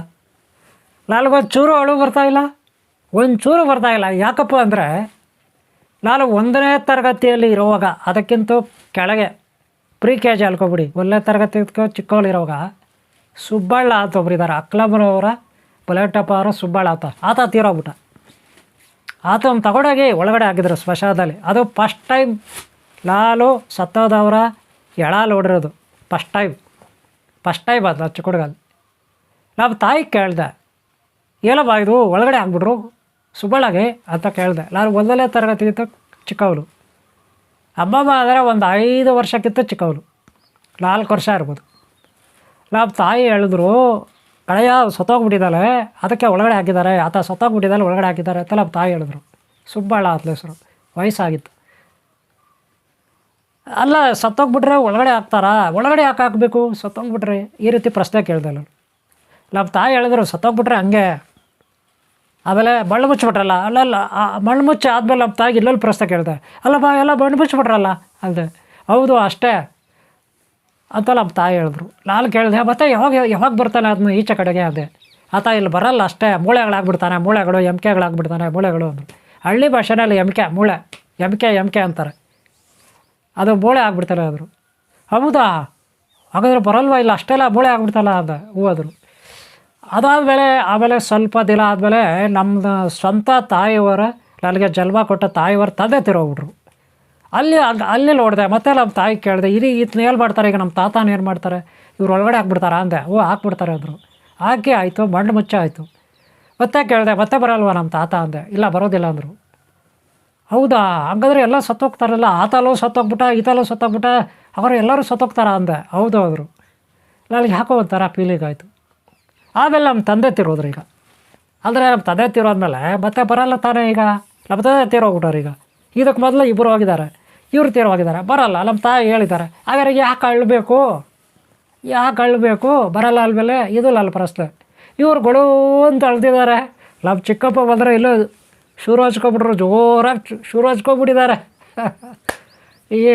ನನಗೊಂಚೂರು ಅಳು ಬರ್ತಾಯಿಲ್ಲ, ಒಂಚೂರು ಬರ್ತಾಯಿಲ್ಲ. ಯಾಕಪ್ಪ ಅಂದರೆ ನಾನು 1ನೇ ತರಗತಿಯಲ್ಲಿ ಇರುವಾಗ, ಅದಕ್ಕಿಂತ ಕೆಳಗೆ ಪ್ರಿ KG ಅಲ್ಕೊಬಿಡಿ, 1ನೇ ತರಗತಿ ಚಿಕ್ಕವಳಿರುವಾಗ ಸುಬ್ಬಳ್ಳ ಅಂತ ಒಬ್ಬರಿದ್ದಾರೆ, ಅಕ್ಲಮ್ಮನವರ ಬುಲೆಟಪ್ಪ ಅವರ ಸುಬ್ಬಳ್ಳ ಆತ ತೀರೋಗ್ಬಿಟ್ಟ. ಆತನ ತಗೊಂಡೋಗಿ ಒಳಗಡೆ ಹಾಕಿದ್ರು ಸ್ಮಶಾನದಲ್ಲಿ. ಅದು ಫಸ್ಟ್ ಟೈಮ್ ನಾನು ಸತ್ತೋದವರ ಎಳ ನೋಡಿರೋದು. ಫಸ್ಟ್ ಟೈಮ್ ಅದು ಚಿಕ್ಕ ಹುಡುಗಲ್ಲಿ. ನಮ್ಮ ತಾಯಿ ಕೇಳಿದೆ, ಏನಪ್ಪ ಇದು ಒಳಗಡೆ ಹಾಕ್ಬಿಟ್ರು ಸುಬ್ಬಳ್ಳಗೆ ಅಂತ ಕೇಳಿದೆ. ನಾನು 1ನೇ ತರಗತಿಗಿಂತ ಚಿಕ್ಕವಳು. ಅಮ್ಮಮ್ಮ ಅಂದರೆ ಒಂದು 5 ವರ್ಷಕ್ಕಿಂತ ಚಿಕ್ಕವಳು, 4 ವರ್ಷ ಇರ್ಬೋದು. ನಮ್ಮ ತಾಯಿ ಹೇಳಿದ್ರು, ಕಳೆಯ ಸತ್ತೋಗ್ಬಿಟ್ಟಿದ್ದಾಳೆ, ಅದಕ್ಕೆ ಒಳಗಡೆ ಹಾಕಿದ್ದಾರೆ, ಆತ ಸತ್ತೋಗ್ಬಿಟ್ಟಿದ್ದಾಳೆ ಒಳಗಡೆ ಹಾಕಿದ್ದಾರೆ ಅಂತ ನಮ್ಮ ತಾಯಿ ಹೇಳಿದ್ರು. ಸುಬ್ಬಳ್ಳ ಅಂತ ಹೆಸರು, ವಯಸ್ಸಾಗಿತ್ತು. ಅಲ್ಲ, ಸತ್ತೋಗ್ಬಿಟ್ರೆ ಒಳಗಡೆ ಹಾಕ್ತಾರಾ? ಒಳಗಡೆ ಯಾಕೆ ಹಾಕಬೇಕು ಸತ್ತೋಗ್ಬಿಟ್ರೆ? ಈ ರೀತಿ ಪ್ರಶ್ನೆ ಕೇಳಿದೆ ನಾನು. ನಮ್ಮ ತಾಯಿ ಹೇಳಿದ್ರು, ಸತ್ತೋಗ್ಬಿಟ್ರೆ ಹಂಗೆ. ಆಮೇಲೆ ಮಣ್ಣು ಮುಚ್ಚಿಬಿಟ್ರಲ್ಲ. ಅಲ್ಲಲ್ಲ, ಮಣ್ಣು ಮುಚ್ಚಿ ಆದಮೇಲೆ ನಮ್ಮ ತಾಯಿಗೆ ಇಲ್ಲೊಂದು ಪ್ರಶ್ನೆ ಕೇಳಿದೆ, ಅಲ್ಲಪ್ಪ ಎಲ್ಲ ಮಣ್ಣು ಮುಚ್ಚಿಬಿಟ್ರಲ್ಲ ಅಂದೆ. ಹೌದು ಅಷ್ಟೇ ಅಂತ ನಮ್ಮ ತಾಯಿ ಹೇಳಿದ್ರು. ನಾನು ಕೇಳಿದೆ, ಮತ್ತು ಯಾವಾಗ ಬರ್ತಾನೆ ಅದನ್ನು ಈಚೆ ಕಡೆಗೆ ಅಂದೆ. ಆತ ಇಲ್ಲಿ ಬರಲ್ಲ ಅಷ್ಟೇ, ಮೂಳೆಗಳಾಗ್ಬಿಡ್ತಾನೆ, ಮೂಳೆಗಳು ಅಂದರು. ಹಳ್ಳಿ ಭಾಷೆನಲ್ಲಿ ಮೂಳೆ ಎಮ್ಕೆ ಅಂತಾರೆ. ಅದು ಮೂಳೆ ಆಗ್ಬಿಡ್ತಾರೆ ಅಂದರು. ಹೌದಾ, ಹಾಗಾದ್ರೆ ಬರಲ್ವ? ಇಲ್ಲ ಅಷ್ಟೆಲ್ಲ ಮೂಳೆ ಆಗ್ಬಿಡ್ತಲ್ಲ ಅಂದೆ. ಹೋದರು. ಆಮೇಲೆ ಸ್ವಲ್ಪ ದಿನ ಆದಮೇಲೆ ನಮ್ಮ ಸ್ವಂತ ತಾಯಿಯವರ, ನನಗೆ ಜನ್ಮ ಕೊಟ್ಟ ತಾಯಿಯವರ ತಂದೆ ತಿರೋಗ್ಬಿಟ್ರು. ಅಲ್ಲಿ ನೋಡಿದೆ. ಮತ್ತೆ ನಮ್ಮ ತಾಯಿ ಕೇಳಿದೆ, ಇದನ್ನ ಏನು ಮಾಡ್ತಾರೆ ಈಗ, ನಮ್ಮ ತಾತನ ಏನು ಮಾಡ್ತಾರೆ, ಇವ್ರು ಒಳಗಡೆ ಹಾಕ್ಬಿಡ್ತಾರ ಅಂದೆ. ಹಾಕ್ಬಿಡ್ತಾರೆ ಅಂದರು. ಹಾಕಿ ಆಯಿತು, ಮಣ್ಣು ಮುಚ್ಚ ಆಯಿತು. ಮತ್ತೆ ಕೇಳಿದೆ, ಮತ್ತೆ ಬರಲ್ವ ನಮ್ಮ ತಾತ ಅಂದೆ. ಇಲ್ಲ ಬರೋದಿಲ್ಲ ಅಂದರು. ಹೌದಾ, ಹಂಗಾದ್ರೆ ಎಲ್ಲ ಸತ್ತೋಗ್ತಾರಲ್ಲ, ಆತಲೂ ಸತ್ತೋಗ್ಬಿಟ್ಟ, ಈತಲೂ ಸತ್ತೋಗ್ಬಿಟ್ಟ, ಅವರು ಎಲ್ಲರೂ ಸತ್ತೋಗ್ತಾರ ಅಂದೆ. ಹೌದು ಅಂದರು. ನನಗೆ ಯಾಕೋ ಒಂಥರ ಫೀಲಿಂಗ್ ಆಯಿತು. ಆಮೇಲೆ ನಮ್ಮ ತಂದೆ ತಿರೋದ್ರು. ಈಗ ಅಂದರೆ ನಮ್ಮ ತಂದೆ ತೀರೋದ್ಮೇಲೆ ಮತ್ತೆ ಬರಲ್ಲ ತಾನೇ. ಈಗ ನಮ್ಮ ತಂದೆ ತೀರೋಗ್ಬಿಟ್ಟವ್ರು. ಈಗ ಇದಕ್ಕೆ ಮೊದಲು ಇಬ್ಬರು ಹೋಗಿದ್ದಾರೆ, ಇವ್ರು ತೀರೋಗಿದ್ದಾರೆ, ಬರಲ್ಲ. ನಮ್ಮ ತಾಯಿ ಹೇಳಿದ್ದಾರೆ, ಹಾಗಾದ್ರೆ ಯಾಕೆ ಅಳ್ಬೇಕು, ಬರಲ್ಲ ಅಲ್ಮೇಲೆ. ಇದು ಅಲ್ಲಿ ಪ್ರಶ್ನೆ. ಇವ್ರುಗಳು ಅಂತ ಅಳ್ತಿದ್ದಾರೆ. ನಮ್ಮ ಚಿಕ್ಕಪ್ಪ ಬಂದರೆ ಇಲ್ಲೂ ಶುರು ಹಚ್ಕೊಬಿಟ್ರು, ಜೋರಾಗಿ ಶುರು ಹಚ್ಕೊಬಿಟ್ಟಿದ್ದಾರೆ.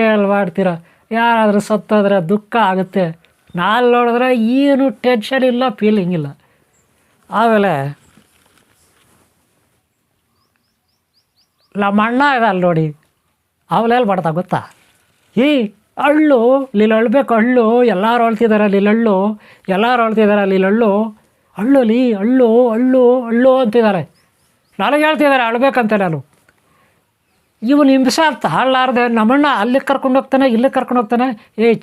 ಏನು ಮಾಡ್ತೀರ, ಯಾರಾದರೂ ಸತ್ತೋದ್ರೆ ದುಃಖ ಆಗುತ್ತೆ. ನಾಳೆ ನೋಡಿದ್ರೆ ಏನು ಟೆನ್ಷನ್ ಇಲ್ಲ, ಫೀಲಿಂಗ್ ಇಲ್ಲ. ಆಮೇಲೆ ನಮ್ಮ ಅಣ್ಣ ಇದೆ ಅಲ್ಲಿ ನೋಡಿ, ಅವಳೆಲ್ಲಿ ಮಾಡ್ತಾ ಗೊತ್ತಾ, ಈ ಹಳ್ಳು ಲೀಲ್ ಅಳ್ಬೇಕು, ಹಳ್ಳು ಎಲ್ಲರೂ ಅಳ್ತಿದ್ದಾರೆ, ಲೀಲ್ ಹಳ್ಳು ಎಲ್ಲರೂ ಅಳ್ತಿದ್ದಾರೆ, ಲೀಲ್ ಹಳ್ಳು ಹಳ್ಳು ಲೀ ಹಳ್ಳು ಹಳ್ಳು ಹಳ್ಳು ಅಂತಿದ್ದಾರೆ. ನನಗೆ ಹೇಳ್ತಿದ್ದಾರೆ ಅಳ್ಬೇಕಂತ. ನಾನು ಇವನು ಹಿಂಸೆ ಅಂತ ಹಾಳಾರ್ದೆ ನಮ್ಮಣ್ಣ ಅಲ್ಲಿಗೆ ಕರ್ಕೊಂಡು ಹೋಗ್ತಾನೆ, ಇಲ್ಲಿಗೆ ಕರ್ಕೊಂಡು ಹೋಗ್ತಾನೆ.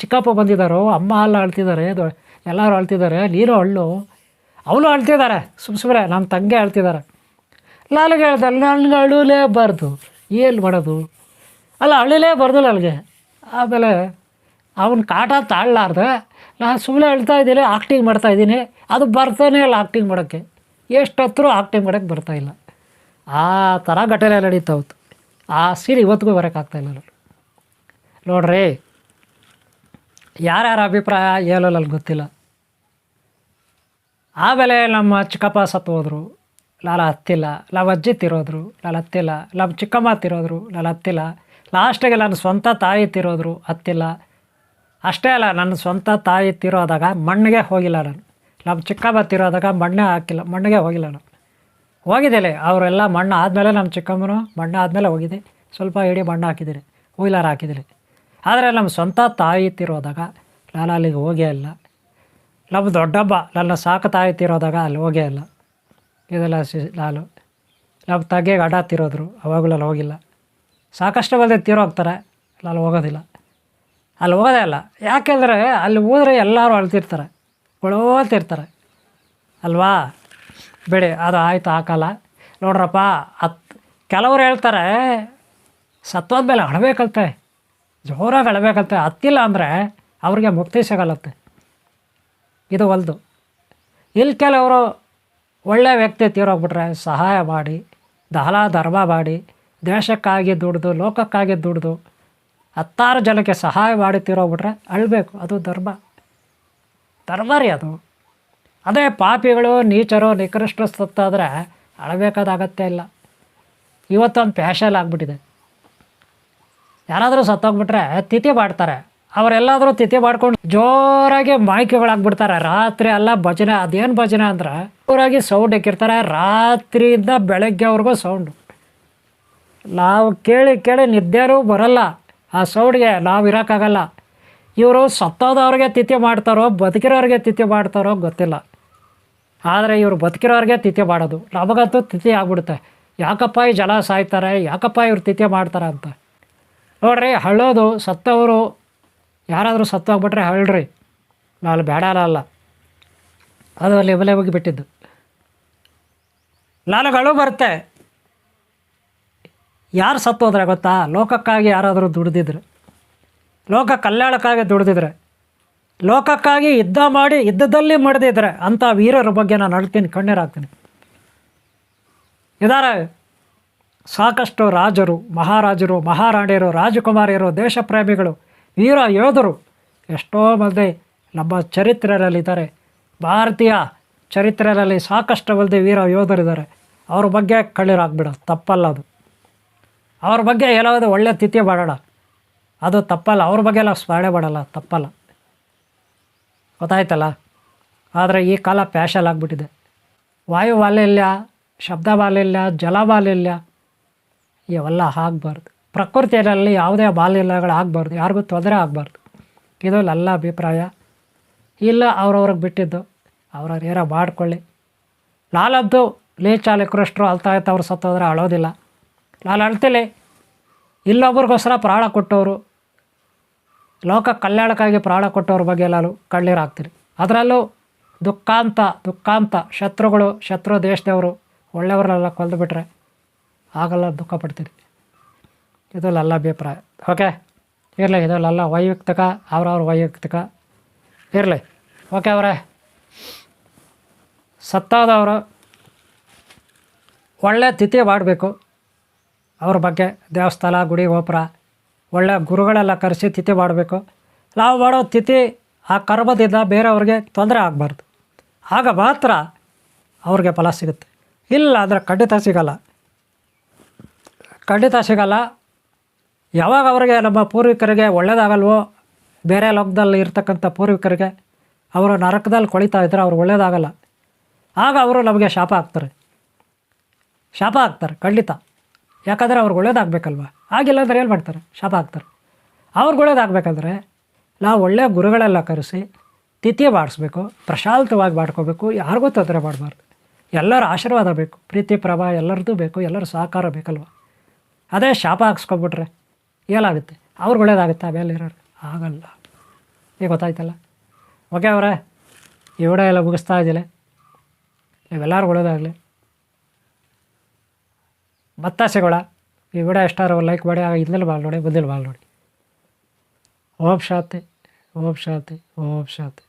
ಚಿಕ್ಕಪ್ಪ ಬಂದಿದ್ದಾರೋ, ಅಮ್ಮ ಅಲ್ಲ ಅಳ್ತಿದ್ದಾರೆ, ಎಲ್ಲರೂ ಅಳ್ತಿದ್ದಾರೆ, ನೀರು ಹಳ್ಳು, ಅವಳು ಅಳ್ತಿದ್ದಾರೆ, ಸುಮ್ಮನೆ ನಮ್ಮ ತಂಗಿ ಅಳ್ತಿದ್ದಾರೆ. ನನಗೆ ಹೇಳ್ದೆ ನನಗೆ ಅಳಲೇಬಾರ್ದು, ಏನು ಮಾಡೋದು, ಅಲ್ಲ ಅಳಲೇಬಾರ್ದು ನನಗೆ. ಆಮೇಲೆ ಅವನ ಕಾಟ ತಾಳಲಾರ್ದೆ ನಾನು ಸುಮ್ಮನೆ ಹೇಳ್ತಾ ಇದ್ದೀನಿ, ಆ್ಯಕ್ಟಿಂಗ್ ಮಾಡ್ತಾಯಿದ್ದೀನಿ. ಅದು ಬರ್ತಾನೆ ಇಲ್ಲ ಆ್ಯಕ್ಟಿಂಗ್ ಮಾಡೋಕ್ಕೆ, ಎಷ್ಟೊತ್ತರೂ ಆ್ಯಕ್ಟಿಂಗ್ ಮಾಡೋಕ್ಕೆ ಬರ್ತಾಯಿಲ್ಲ. ಆ ಥರ ಘಟನೆ ನಡೀತಾ ಹೋಯ್ತು. ಆ ಸೀನ್ ಇವತ್ತಿಗೂ ಬರೋಕ್ಕಾಗ್ತಾಯಿಲ್ಲ ನೋಡ್ರಿ. ಯಾರ್ಯಾರ ಅಭಿಪ್ರಾಯ ಹೇಳೋ ನನಗೆ ಗೊತ್ತಿಲ್ಲ. ಆಮೇಲೆ ನಮ್ಮ ಚಿಕ್ಕಪ್ಪ ಸತ್ತು ಹೋದರು, ನಾನು ಹತ್ತಿಲ್ಲ. ನಮ್ಮ ಅಜ್ಜಿ ತಿರೋದ್ರು, ನಾನು ಹತ್ತಿಲ್ಲ. ನಮ್ಮ ಚಿಕ್ಕಮ್ಮ ತಿರೋದ್ರು, ನಾನು ಹತ್ತಿಲ್ಲ. ಲಾಸ್ಟಿಗೆ ನನ್ನ ಸ್ವಂತ ತಾಯಿ ತಿರೋದ್ರು, ಹತ್ತಿಲ್ಲ. ಅಷ್ಟೇ ಅಲ್ಲ, ನನ್ನ ಸ್ವಂತ ತಾಯಿ ತಿರೋದಾಗ ಮಣ್ಣಿಗೆ ಹೋಗಿಲ್ಲ ನಾನು. ನಮ್ಮ ಚಿಕ್ಕಮ್ಮ ತಿರೋದಾಗ ಮಣ್ಣೇ ಹಾಕಿಲ್ಲ, ಮಣ್ಣಿಗೆ ಹೋಗಿಲ್ಲ ನಾನು. ಹೋಗಿದ್ದೇನೆ, ಅವರೆಲ್ಲ ಮಣ್ಣು ಆದಮೇಲೆ ನಮ್ಮ ಚಿಕ್ಕಮ್ಮನು ಮಣ್ಣು ಆದಮೇಲೆ ಹೋಗಿದೆ, ಸ್ವಲ್ಪ ಇಡೀ ಮಣ್ಣು ಹಾಕಿದ್ದೀನಿ, ಹೂಯ್ಲಾರ ಹಾಕಿದ್ದೀನಿ. ಆದರೆ ನಮ್ಮ ಸ್ವಂತ ತಾಯಿ ತಿರೋದಾಗ ನಾನು ಅಲ್ಲಿಗೆ ಹೋಗೇ ಇಲ್ಲ. ನಮ್ಮ ದೊಡ್ಡಬ್ಬ ನನ್ನ ಸಾಕು ತಾಯಿ ತಿರೋದಾಗ ಅಲ್ಲಿ ಹೋಗೇ ಇಲ್ಲ. ಇದೆಲ್ಲ ನಾನು ನಮ್ಮ ತಂಗಿಗೆ ಅಡ್ಡ ತಿರೋದ್ರು, ಅವಾಗಲೂ ಅಲ್ಲಿ ಹೋಗಿಲ್ಲ. ಸಾಕಷ್ಟು ಮಂದಿ ತೀರೋಗ್ತಾರೆ, ಅಲ್ಲಿ ಹೋಗೋದಿಲ್ಲ, ಅಲ್ಲಿ ಹೋಗೋದೇ ಇಲ್ಲ. ಯಾಕೆಂದರೆ ಅಲ್ಲಿ ಹೋದರೆ ಎಲ್ಲರೂ ಅಳ್ತಿರ್ತಾರೆ, ಗೊಳೋತಿರ್ತಾರೆ ಅಲ್ವಾ. ಬಿಡಿ, ಅದು ಆಯಿತು, ಹಾಕಲ್ಲ. ನೋಡ್ರಪ್ಪ, ಕೆಲವ್ರು ಹೇಳ್ತಾರೆ ಸತ್ತೋದ್ಮೇಲೆ ಅಳಬೇಕಂತೆ, ಜೋರಾಗಿ ಅಳಬೇಕಂತೆ, ಹತ್ತಿಲ್ಲ ಅಂದರೆ ಅವ್ರಿಗೆ ಮುಕ್ತಿ ಸಿಗಲ್ಲತ್ತೆ. ಇದು ಒಂದು. ಇಲ್ಲಿ ಕೆಲವರು ಒಳ್ಳೆಯ ವ್ಯಕ್ತಿ ತೀರೋಗ್ಬಿಟ್ರೆ ಸಹಾಯ ಮಾಡಿ, ಧರ್ಮ ಮಾಡಿ, ದೇಶಕ್ಕಾಗಿ ದುಡ್ದು, ಲೋಕಕ್ಕಾಗಿ ದುಡ್ದು 10 ಜನಕ್ಕೆ ಸಹಾಯ ಮಾಡಿ ತೀರೋಗ್ಬಿಟ್ರೆ ಅಳಬೇಕು. ಅದು ಧರ್ಮ ರೀ ಅದು. ಅದೇ ಪಾಪಿಗಳು, ನೀಚರು, ನಿಕೃಷ್ಟರು ಸತ್ತಾದರೆ ಅಳಬೇಕಾದ ಅಗತ್ಯ ಇಲ್ಲ. ಇವತ್ತೊಂದು ಫ್ಯಾಷನ್ ಆಗಿಬಿಟ್ಟಿದೆ. ಯಾರಾದರೂ ಸತ್ತೋಗ್ಬಿಟ್ರೆ ತಿಥಿ ಮಾಡ್ತಾರೆ. ಅವರೆಲ್ಲಾದರೂ ತಿಥಿ ಮಾಡ್ಕೊಂಡು ಜೋರಾಗಿ ಮಾಯ್ಕೆಗಳಾಗ್ಬಿಡ್ತಾರೆ. ರಾತ್ರಿ ಎಲ್ಲ ಭಜನೆ. ಅದೇನು ಭಜನೆ ಅಂದ್ರೆ ಜೋರಾಗಿ ಸೌಂಡ್ ಇಕ್ಕಿರ್ತಾರೆ, ರಾತ್ರಿಯಿಂದ ಬೆಳಗ್ಗೆವರೆಗೂ ಸೌಂಡು. ನಾವು ಕೇಳಿ ಕೇಳಿ ನಿದ್ದೆನೂ ಬರಲ್ಲ ಆ ಸೌಂಡ್ಗೆ, ನಾವು ಇರೋಕ್ಕಾಗಲ್ಲ. ಇವರು ಸತ್ತೋದವ್ರಿಗೆ ತಿಥಿ ಮಾಡ್ತಾರೋ ಬದುಕಿರೋರಿಗೆ ತಿಥಿ ಮಾಡ್ತಾರೋ ಗೊತ್ತಿಲ್ಲ. ಆದರೆ ಇವರು ಬದುಕಿರೋರಿಗೆ ತಿಥಿ ಮಾಡೋದು. ನಮಗಂತೂ ತಿಥಿ ಆಗ್ಬಿಡುತ್ತೆ. ಯಾಕಪ್ಪ ಈ ಜನ ಸಾಯ್ತಾರೆ, ಯಾಕಪ್ಪ ಇವ್ರು ತಿಥಿ ಮಾಡ್ತಾರೆ ಅಂತ. ನೋಡ್ರಿ, ಅಳೋದು, ಸತ್ತವರು ಯಾರಾದರೂ ಸತ್ತೋಗ್ಬಿಟ್ರೆ ಅಳ್ರಿ, ನಾನು ಬೇಡ ಅಲ್ಲ, ಅದು ಲೆವೆಲೇ ಹೋಗಿ ಬಿಟ್ಟಿದ್ದು. ನನಗೆ ಅಳು ಬರುತ್ತೆ. ಯಾರು ಸತ್ತೋದ್ರೆ ಗೊತ್ತಾ, ಲೋಕಕ್ಕಾಗಿ ಯಾರಾದರೂ ದುಡ್ದಿದ್ರೆ, ಲೋಕ ಕಲ್ಯಾಣಕ್ಕಾಗಿ ದುಡ್ದಿದ್ರೆ, ಲೋಕಕ್ಕಾಗಿ ಯುದ್ಧ ಮಾಡಿ ಯುದ್ಧದಲ್ಲಿ ಮಡ್ದಿದ್ರೆ ಅಂಥ ವೀರರ ಬಗ್ಗೆ ನಾನು ಅಳ್ತೀನಿ, ಕಣ್ಣೀರಾಗ್ತೀನಿ. ಇದ್ದಾರೆ ಸಾಕಷ್ಟು ರಾಜರು, ಮಹಾರಾಜರು, ಮಹಾರಾಣಿಯರು, ರಾಜಕುಮಾರಿಯರು, ದೇಶಪ್ರೇಮಿಗಳು, ವೀರ ಯೋಧರು ಎಷ್ಟೋ ಮಂದಿ ನಮ್ಮ ಚರಿತ್ರೆಯಲ್ಲಿದ್ದಾರೆ. ಭಾರತೀಯ ಚರಿತ್ರೆಯಲ್ಲಿ ಸಾಕಷ್ಟು ಮಂದಿ ವೀರ ಯೋಧರಿದ್ದಾರೆ. ಅವ್ರ ಬಗ್ಗೆ ಕಣ್ಣೀರಾಗ್ಬಿಡೋದು ತಪ್ಪಲ್ಲ. ಅದು ಅವ್ರ ಬಗ್ಗೆ ಎಲ್ಲಾದರೂ ಒಳ್ಳೆ ತಿಥಿ ಮಾಡೋಣ, ಅದು ತಪ್ಪಲ್ಲ. ಅವ್ರ ಬಗ್ಗೆ ಎಲ್ಲ ಸ್ಮರಣೆ ಮಾಡಲ್ಲ, ತಪ್ಪಲ್ಲ. ಗೊತ್ತಾಯ್ತಲ್ಲ. ಆದರೆ ಈ ಕಾಲ ಫ್ಯಾಷನ್ ಆಗಿಬಿಟ್ಟಿದೆ. ವಾಯು ಮಾಲಿನ್ಯ, ಶಬ್ದ ಮಾಲಿನ್ಯ, ಜಲ ಮಾಲಿನ್ಯ ಇವೆಲ್ಲ ಆಗಬಾರ್ದು. ಪ್ರಕೃತಿಯಲ್ಲಿ ಯಾವುದೇ ಮಾಲಿನ್ಯಗಳು ಆಗಬಾರ್ದು, ಯಾರಿಗೂ ತೊಂದರೆ ಆಗಬಾರ್ದು. ಇದು ನನ್ನ ಅಭಿಪ್ರಾಯ. ಇಲ್ಲ, ಅವ್ರವ್ರಿಗೆ ಬಿಟ್ಟಿದ್ದು, ಅವ್ರವ್ರು ಏನೋ ಮಾಡ್ಕೊಳ್ಳಿ. ನಾನಂತೂ ಚಾಲಕರಷ್ಟರು ಅಳ್ತಾ ಇರ್ತವ್ರು ಸತ್ತೋದ್ರೆ ಅಳೋದಿಲ್ಲ. ನಾನು ಅಳ್ತೀನಿ. ಇಲ್ಲೊಬ್ರಿಗೋಸ್ಕರ ಪ್ರಾಣ ಕೊಟ್ಟವರು, ಲೋಕ ಕಲ್ಯಾಣಕ್ಕಾಗಿ ಪ್ರಾಣ ಕೊಟ್ಟವ್ರ ಬಗ್ಗೆ ನಾನು ಕಣ್ಣೀರು ಹಾಕ್ತೀನಿ. ಅದರಲ್ಲೂ ದುಃಖಾಂತ ಶತ್ರುಗಳು, ಶತ್ರು ದೇಶದವರು ಒಳ್ಳೆಯವ್ರನ್ನೆಲ್ಲ ಕೊಂದು ಬಿಟ್ಟರೆ ಆಗಲ್ಲ, ದುಃಖ ಪಡ್ತೀನಿ. ಇದು ನನ್ನ ಅಭಿಪ್ರಾಯ. ಓಕೆ, ಇರಲಿ. ಇದು ನನ್ನ ವೈಯಕ್ತಿಕ, ಅವ್ರವ್ರ ವೈಯಕ್ತಿಕ ಇರಲಿ. ಓಕೆ ಅವರೇ, ಸತ್ತಾದವರು ಒಳ್ಳೆ ತಿಥಿ ಮಾಡಬೇಕು. ಅವ್ರ ಬಗ್ಗೆ ದೇವಸ್ಥಾನ, ಗುಡಿ, ಗೋಪುರ, ಒಳ್ಳೆಯ ಗುರುಗಳೆಲ್ಲ ಕರೆಸಿ ತಿಥಿ ಮಾಡಬೇಕು. ನಾವು ಮಾಡೋ ತಿಥಿ ಆ ಕರ್ಮದಿಂದ ಬೇರೆಯವ್ರಿಗೆ ತೊಂದರೆ ಆಗಬಾರ್ದು. ಆಗ ಮಾತ್ರ ಅವ್ರಿಗೆ ಫಲ ಸಿಗುತ್ತೆ. ಇಲ್ಲ ಅಂದರೆ ಖಂಡಿತ ಸಿಗಲ್ಲ. ಯಾವಾಗ ಅವರಿಗೆ ನಮ್ಮ ಪೂರ್ವಿಕರಿಗೆ ಒಳ್ಳೆಯದಾಗಲ್ವೋ, ಬೇರೆ ಲೋಕದಲ್ಲಿ ಇರ್ತಕ್ಕಂಥ ಪೂರ್ವಿಕರಿಗೆ ಅವರು ನರಕದಲ್ಲಿ ಕೊಳಿತಾ ಇದ್ದರೆ ಅವ್ರು ಒಳ್ಳೇದಾಗಲ್ಲ. ಆಗ ಅವರು ನಮಗೆ ಶಾಪ ಹಾಕ್ತಾರೆ ಖಂಡಿತ. ಯಾಕಂದರೆ ಅವ್ರಿಗೆ ಒಳ್ಳೇದಾಗಬೇಕಲ್ವ. ಆಗಿಲ್ಲ ಅಂದರೆ ಏನು ಮಾಡ್ತಾರೆ? ಶಾಪ ಹಾಕ್ತಾರೆ. ಅವ್ರಿಗೆ ಒಳ್ಳೇದಾಗಬೇಕಂದ್ರೆ ನಾವು ಒಳ್ಳೆಯ ಗುರುಗಳೆಲ್ಲ ಕರೆಸಿ ತಿಥಿ ಮಾಡಿಸ್ಬೇಕು, ಪ್ರಶಾಂತವಾಗಿ ಮಾಡ್ಕೋಬೇಕು, ಯಾರಿಗೂ ತೊಂದರೆ ಮಾಡಬಾರ್ದು. ಎಲ್ಲರ ಆಶೀರ್ವಾದ ಬೇಕು, ಪ್ರೀತಿ ಪ್ರಭಾವ ಎಲ್ಲರದ್ದು ಬೇಕು, ಎಲ್ಲರ ಸಹಕಾರ ಬೇಕಲ್ವ. ಅದೇ ಶಾಪ ಹಾಕ್ಸ್ಕೊಬಿಟ್ರೆ ಏನಾಗುತ್ತೆ? ಅವ್ರಿಗೆ ಒಳ್ಳೇದಾಗುತ್ತೆ, ಆಮೇಲೆ ಇರೋರು ಆಗಲ್ಲ. ಈಗ ಗೊತ್ತಾಯ್ತಲ್ಲ. ಓಕೆ ಅವರೇ, ಈ ವಿಡಿಯೋ ಎಲ್ಲ ಮುಗಿಸ್ತಾ ಇದ್ದಿಲ್ಲ. ನೀವೆಲ್ಲರಿಗೂ ಒಳ್ಳೇದಾಗಲಿ. ಮತ್ತೆ ಸಿಗೋಣ. ಈ ವಿಡಿಯೋ ಎಷ್ಟಾರು ಲೈಕ್ ಮಾಡಿ. ಆಗ ಇದ್ದಲ್ಲಿ ಬಾಲ್ ನೋಡಿ, ಬುದ್ಧಿಲಿ ಬಾಲ್ ನೋಡಿ. ಓಂ ಶಾಂತಿ, ಓಂ ಶಾಂತಿ, ಓಂ ಶಾಂತಿ.